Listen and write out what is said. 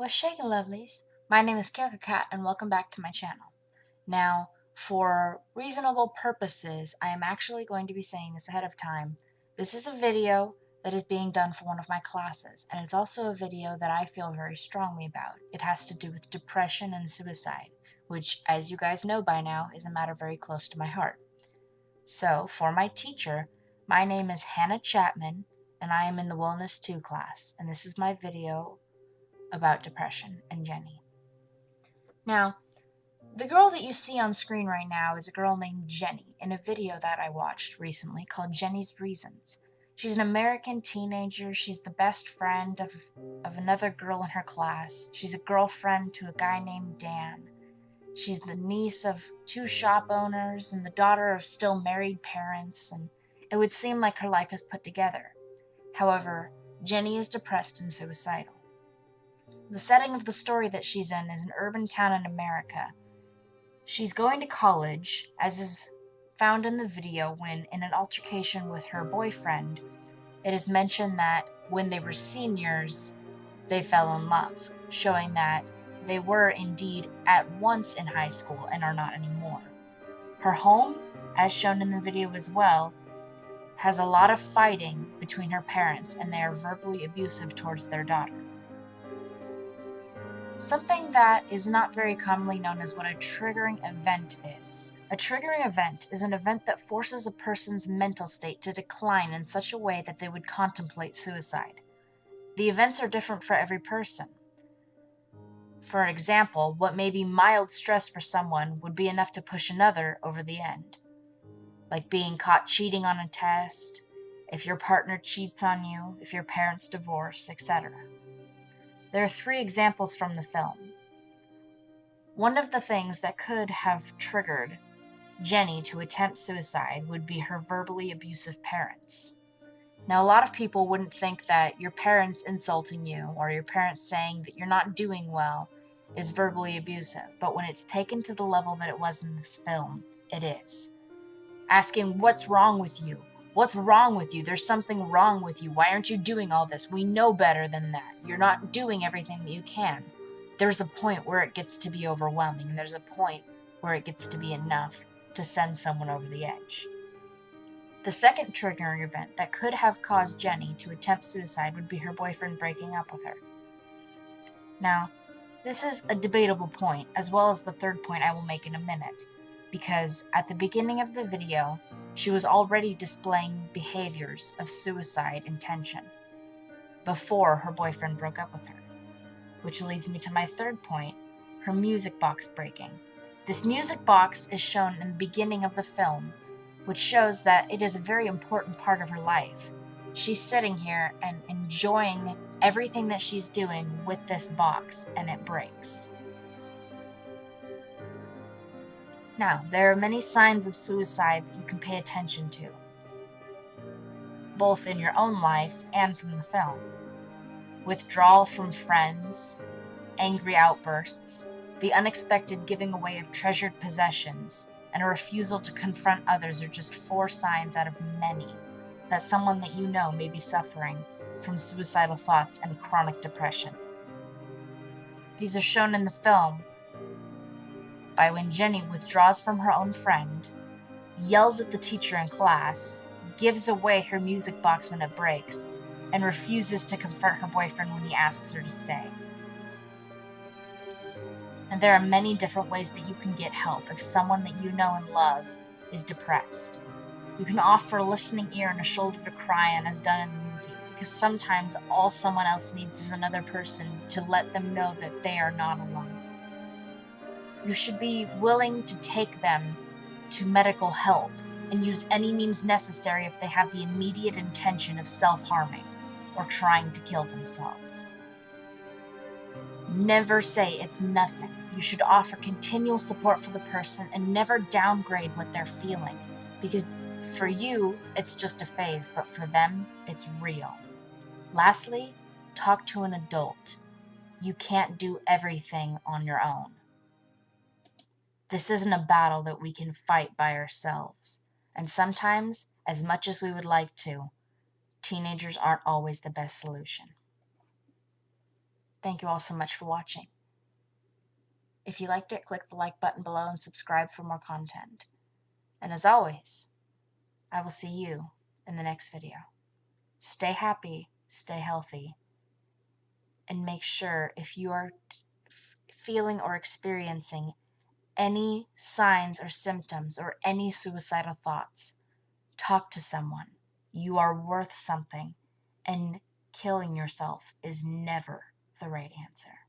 What's shaking, lovelies? My name is Kirka Cat, and welcome back to my channel. Now, for reasonable purposes, I am actually going to be saying this ahead of time. This is a video that is being done for one of my classes, and it's also a video that I feel very strongly about. It has to do with depression and suicide, which, as you guys know by now, is a matter very close to my heart. So, for my teacher, my name is Hannah Chapman, and I am in the Wellness 2 class, and this is my video about depression and Jenny. Now, the girl that you see on screen right now is a girl named Jenny in a video that I watched recently called Jenny's Reasons. She's an American teenager. She's the best friend of another girl in her class. She's a girlfriend to a guy named Dan. She's the niece of two shop owners and the daughter of still married parents, and it would seem like her life is put together. However, Jenny is depressed and suicidal. The setting of the story that she's in is an urban town in America. She's going to college, as is found in the video when, in an altercation with her boyfriend, it is mentioned that when they were seniors, they fell in love, showing that they were indeed at once in high school and are not anymore. Her home, as shown in the video as well, has a lot of fighting between her parents, and they are verbally abusive towards their daughter. Something that is not very commonly known as what a triggering event is. A triggering event is an event that forces a person's mental state to decline in such a way that they would contemplate suicide. The events are different for every person. For example, what may be mild stress for someone would be enough to push another over the end, like being caught cheating on a test, if your partner cheats on you, if your parents divorce, etc. There are 3 examples from the film. One of the things that could have triggered Jenny to attempt suicide would be her verbally abusive parents. Now, a lot of people wouldn't think that your parents insulting you or your parents saying that you're not doing well is verbally abusive, but when it's taken to the level that it was in this film, it is. Asking, what's wrong with you? What's wrong with you? There's something wrong with you. Why aren't you doing all this? We know better than that. You're not doing everything that you can. There's a point where it gets to be overwhelming, and there's a point where it gets to be enough to send someone over the edge. The second triggering event that could have caused Jenny to attempt suicide would be her boyfriend breaking up with her. Now, this is a debatable point, as well as the third point I will make in a minute, because at the beginning of the video, she was already displaying behaviors of suicide intention before her boyfriend broke up with her. Which leads me to my third point, her music box breaking. This music box is shown in the beginning of the film, which shows that it is a very important part of her life. She's sitting here and enjoying everything that she's doing with this box, and it breaks. Now, there are many signs of suicide that you can pay attention to, both in your own life and from the film. Withdrawal from friends, angry outbursts, the unexpected giving away of treasured possessions, and a refusal to confront others are just 4 signs out of many that someone that you know may be suffering from suicidal thoughts and chronic depression. These are shown in the film by when Jenny withdraws from her own friend, yells at the teacher in class, gives away her music box when it breaks, and refuses to confront her boyfriend when he asks her to stay. And there are many different ways that you can get help if someone that you know and love is depressed. You can offer a listening ear and a shoulder to cry on as done in the movie, because sometimes all someone else needs is another person to let them know that they are not alone. You should be willing to take them to medical help and use any means necessary if they have the immediate intention of self-harming or trying to kill themselves. Never say it's nothing. You should offer continual support for the person and never downgrade what they're feeling, because for you, it's just a phase, but for them, it's real. Lastly, talk to an adult. You can't do everything on your own. This isn't a battle that we can fight by ourselves, and sometimes, as much as we would like to, teenagers aren't always the best solution. Thank you all so much for watching. If you liked it, click the like button below and subscribe for more content. And as always, I will see you in the next video. Stay happy, stay healthy, and make sure if you are feeling or experiencing any signs or symptoms or any suicidal thoughts, talk to someone. You are worth something, and killing yourself is never the right answer.